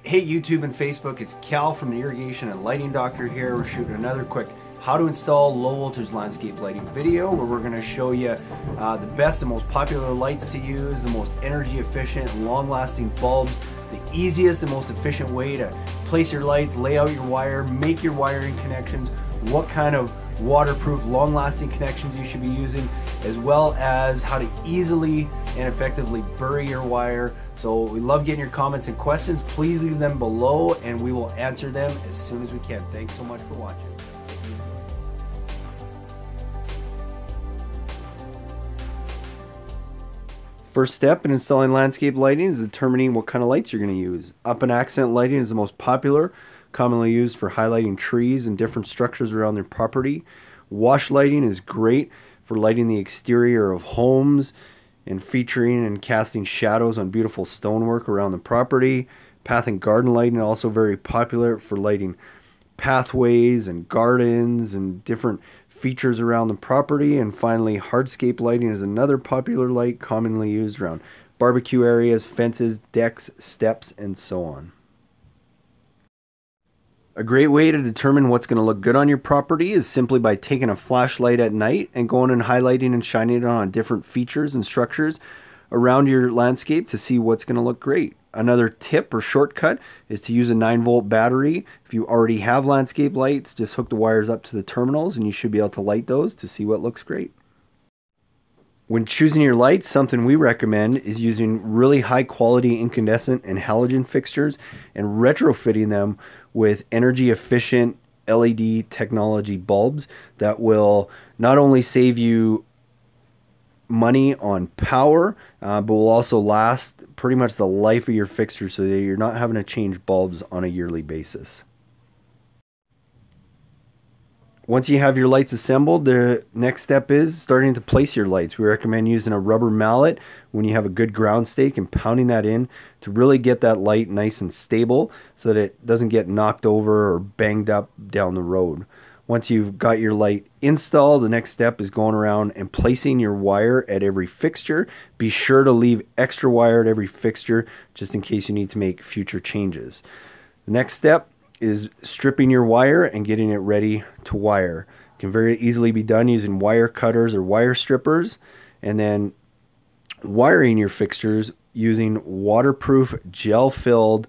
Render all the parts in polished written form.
Hey YouTube and Facebook, it's Cal from the Irrigation and Lighting Doctor here. We're shooting another quick how to install low voltage landscape lighting video where we're going to show you the best and most popular lights to use, the most energy efficient, long lasting bulbs, the easiest and most efficient way to place your lights, lay out your wire, make your wiring connections, what kind of waterproof long lasting connections you should be using, as well as how to easily and effectively bury your wire. So we love getting your comments and questions. Please leave them below and we will answer them as soon as we can. Thanks so much for watching. First step in installing landscape lighting is determining what kind of lights you're going to use. Up and accent lighting is the most popular, commonly used for highlighting trees and different structures around their property. Wash lighting is great for lighting the exterior of homes and featuring and casting shadows on beautiful stonework around the property. Path and garden lighting also very popular for lighting pathways and gardens and different features around the property. And finally, hardscape lighting is another popular light commonly used around barbecue areas, fences, decks, steps, and so on. A great way to determine what's going to look good on your property is simply by taking a flashlight at night and going and highlighting and shining it on different features and structures around your landscape to see what's going to look great. Another tip or shortcut is to use a 9-volt battery. If you already have landscape lights, just hook the wires up to the terminals and you should be able to light those to see what looks great. When choosing your lights, something we recommend is using really high quality incandescent and halogen fixtures and retrofitting them with energy efficient LED technology bulbs that will not only save you money on power, but will also last pretty much the life of your fixture so that you're not having to change bulbs on a yearly basis. Once you have your lights assembled, the next step is starting to place your lights. We recommend using a rubber mallet when you have a good ground stake and pounding that in to really get that light nice and stable so that it doesn't get knocked over or banged up down the road. Once you've got your light installed, the next step is going around and placing your wire at every fixture. Be sure to leave extra wire at every fixture just in case you need to make future changes. The next step is stripping your wire and getting it ready to wire. It can very easily be done using wire cutters or wire strippers, and then wiring your fixtures using waterproof gel-filled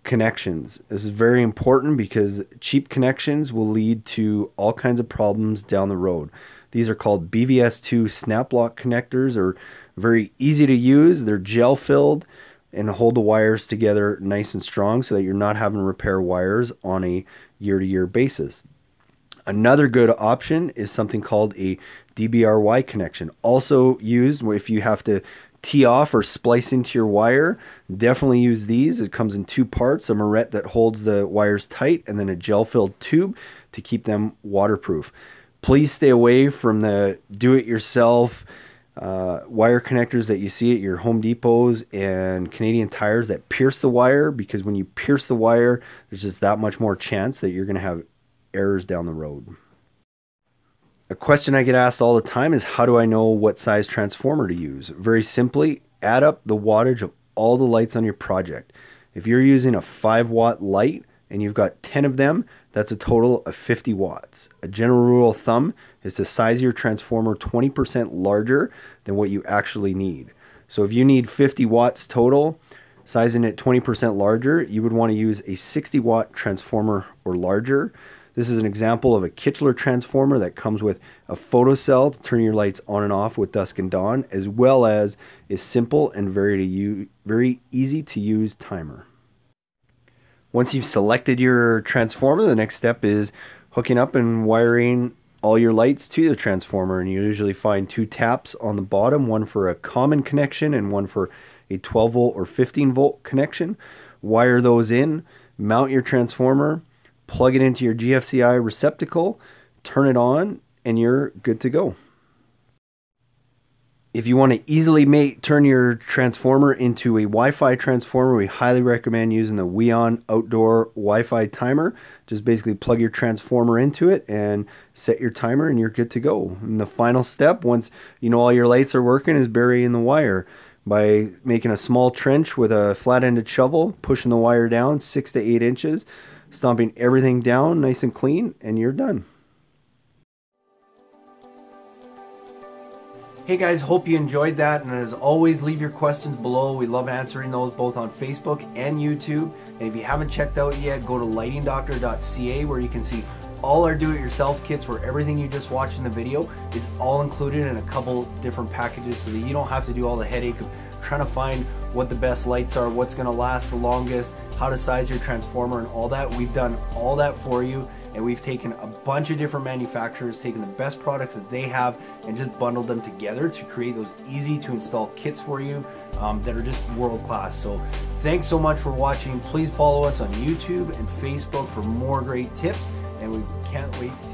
connections. This is very important because cheap connections will lead to all kinds of problems down the road. These are called BVS2 snap lock connectors, are very easy to use. They're gel-filled and hold the wires together nice and strong so that you're not having to repair wires on a year-to-year basis. Another good option is something called a DBRY connection. Also used if you have to tee off or splice into your wire. Definitely use these. It comes in two parts, a marette that holds the wires tight and then a gel-filled tube to keep them waterproof. Please stay away from the do-it-yourself wire connectors that you see at your Home Depots and Canadian Tires that pierce the wire, because when you pierce the wire, there's just that much more chance that you're going to have errors down the road. A question I get asked all the time is, how do I know what size transformer to use? Very simply, add up the wattage of all the lights on your project. If you're using a 5-watt light and you've got 10 of them, that's a total of 50 watts. A general rule of thumb is to size your transformer 20% larger than what you actually need. So if you need 50 watts total, sizing it 20% larger, you would want to use a 60-watt transformer or larger. This is an example of a Kitchener transformer that comes with a photocell to turn your lights on and off with dusk and dawn, as well as a simple and very easy to use timer. Once you've selected your transformer, the next step is hooking up and wiring all your lights to the transformer. And you usually find two taps on the bottom, one for a common connection and one for a 12-volt or 15-volt connection. Wire those in, mount your transformer, plug it into your GFCI receptacle, turn it on, and you're good to go. If you want to easily turn your transformer into a Wi-Fi transformer, we highly recommend using the Weon Outdoor Wi-Fi Timer. Just basically plug your transformer into it and set your timer and you're good to go. And the final step, once you know all your lights are working, is burying the wire. by making a small trench with a flat-ended shovel, pushing the wire down 6 to 8 inches, stomping everything down nice and clean, and you're done. Hey guys, hope you enjoyed that, and as always, leave your questions below. We love answering those both on Facebook and YouTube. And if you haven't checked out yet, go to lightingdoctor.ca where you can see all our do-it-yourself kits, where everything you just watched in the video is all included in a couple different packages, so that you don't have to do all the headache of trying to find what the best lights are, what's going to last the longest, how to size your transformer and all that. We've done all that for you, and we've taken a bunch of different manufacturers, taken the best products that they have and just bundled them together to create those easy to install kits for you that are just world class. So thanks so much for watching. Please follow us on YouTube and Facebook for more great tips, and we can't wait to